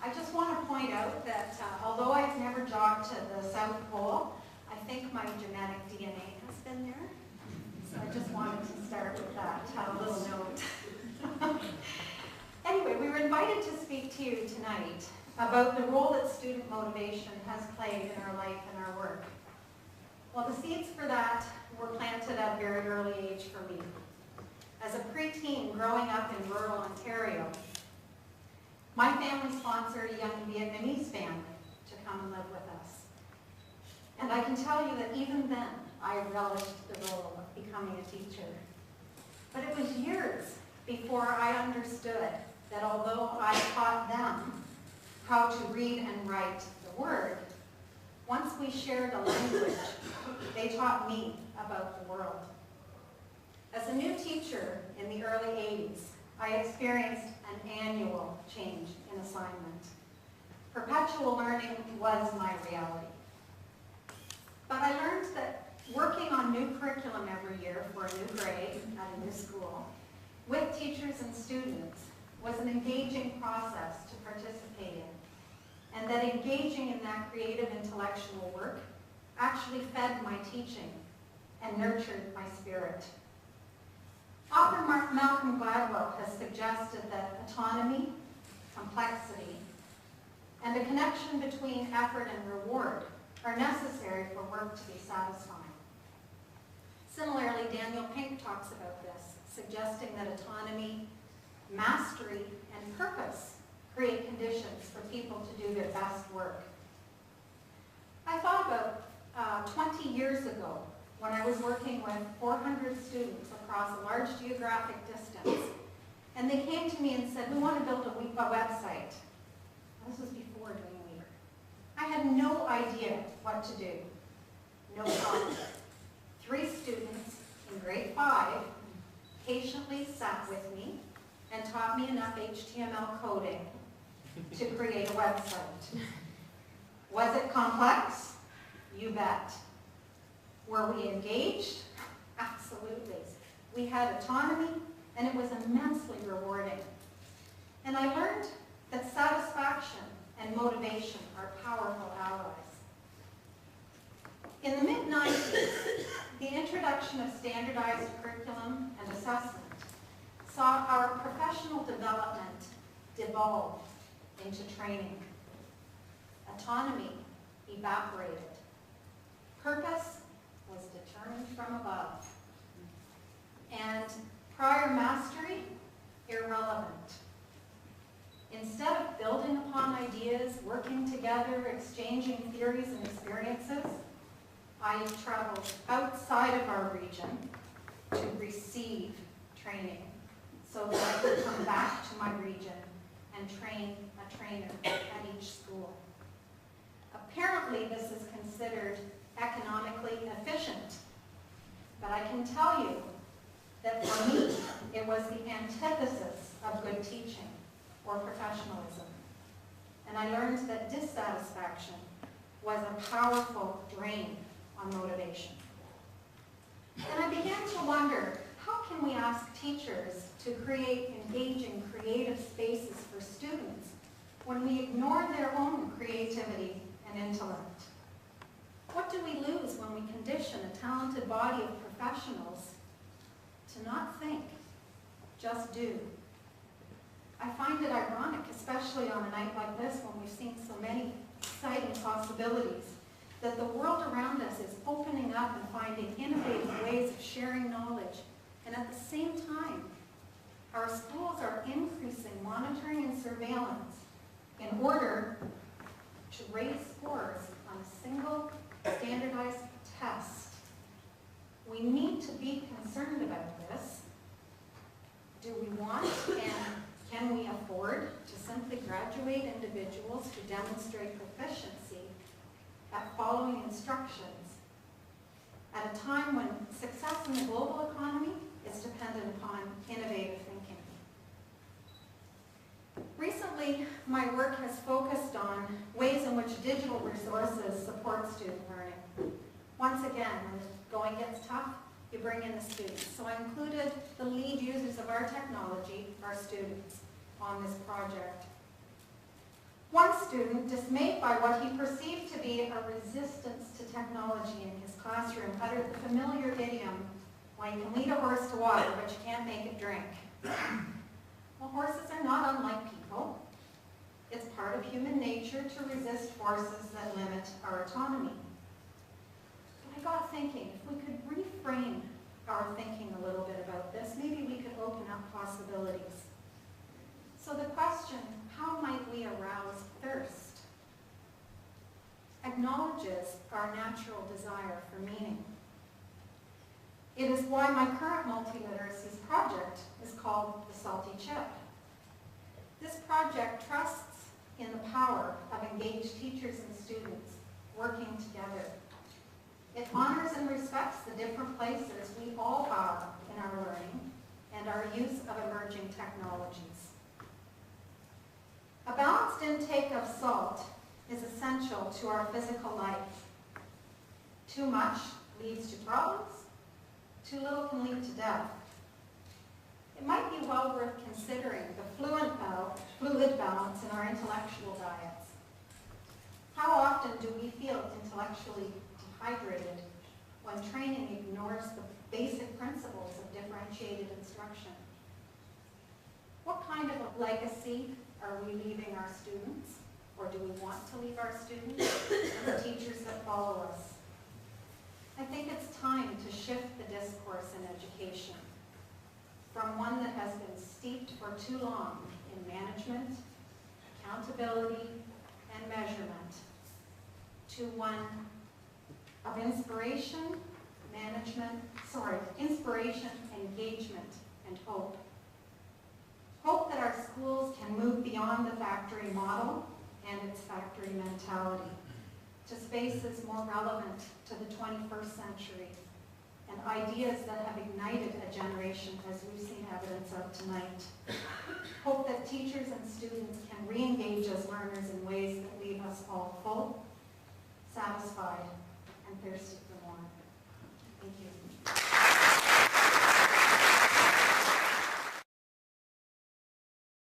I just want to point out that although I've never jogged to the South Pole, I think my genetic DNA has been there. So I just wanted to start with that little note. Anyway, we were invited to speak to you tonight about the role that student motivation has played in our life and our work. Well, the seeds for that were planted at a very early age for me. As a preteen growing up in rural Ontario, my family sponsored a young Vietnamese family to come and live with us. And I can tell you that even then, I relished the role of becoming a teacher. But it was years before I understood that although I taught them how to read and write the word, once we shared a language, they taught me about the world. As a new teacher in the early 80s, I experienced an annual change in assignment. Perpetual learning was my reality. But I learned that working on new curriculum every year for a new grade at a new school, with teachers and students, was an engaging process to participate in, and that engaging in that creative intellectual work actually fed my teaching and nurtured my spirit. Author Malcolm Gladwell has suggested that autonomy, complexity, and a connection between effort and reward are necessary for work to be satisfying. Similarly, Daniel Pink talks about this, suggesting that autonomy, mastery, and purpose create conditions for people to do their best work. I thought about 20 years ago when I was working with 400 students across a large geographic distance, and they came to me and said, we want to build a website. This was before doing Weaver. I had no idea what to do. No problem. 3 students in grade 5 patiently sat with me and taught me enough HTML coding to create a website. Was it complex? You bet. Were we engaged? Absolutely. We had autonomy, and it was immensely rewarding. And I learned that satisfaction and motivation are powerful allies. In the mid-90s, the introduction of standardized curriculum and assessment saw our professional development devolve into training. Autonomy evaporated. Purpose was determined from above. And prior mastery, irrelevant. Instead of building upon ideas, working together, exchanging theories and experiences, I traveled outside of our region to receive training so that I could come back to my region and train a trainer at each school. Apparently, this is considered economically efficient, but I can tell you that for me, it was the antithesis of good teaching or professionalism. And I learned that dissatisfaction was a powerful drain on motivation. And I began to wonder, how can we ask teachers to create engaging, creative spaces for students when we ignore their own creativity and intellect? What do we lose when we condition a talented body of professionals to not think, just do? I find it ironic, especially on a night like this when we've seen so many exciting possibilities, that the world around us is opening up and finding innovative ways of sharing knowledge, and at the same time, our schools are increasing monitoring and surveillance in order to raise scores on a single standardized test. We need to be concerned about this. Do we want and can we afford to simply graduate individuals who demonstrate proficiency at following instructions at a time when success in the global economy is dependent upon innovative thinking? Recently, my work has focused on ways in which digital resources support student learning. Once again, when the going gets tough, you bring in the students. So I included the lead users of our technology, our students, on this project. One student, dismayed by what he perceived to be a resistance to technology in his classroom, uttered the familiar idiom, "Well, you can lead a horse to water, but you can't make it drink." Well, horses are not unlike people. It's part of human nature to resist forces that limit our autonomy. But I got thinking, if we could reframe our thinking a little bit about this, maybe we could open up possibilities. So the question, how might we arouse thirst, acknowledges our natural desire for meaning. It is why my current multiliteracies project is called The Salty Chip. This project trusts in the power of engaged teachers and students working together. It honors and respects the different places we all are in our learning and our use of emerging technologies. A balanced intake of salt is essential to our physical life. Too much leads to problems. Too little can lead to death. It might be well worth considering the fluid balance in our intellectual diets. How often do we feel intellectually dehydrated when training ignores the basic principles of differentiated instruction? What kind of a legacy are we leaving our students, or do we want to leave our students and the teachers that follow us? I think it's time to shift the discourse in education from one that has been steeped for too long in management, accountability, and measurement to one of inspiration, engagement, and hope. Hope that our schools can move beyond the factory model and its factory mentality to spaces more relevant to the 21st century and ideas that have ignited a generation as we've seen evidence of tonight. Hope that teachers and students can re-engage as learners in ways that leave us all full, satisfied, and thirsty.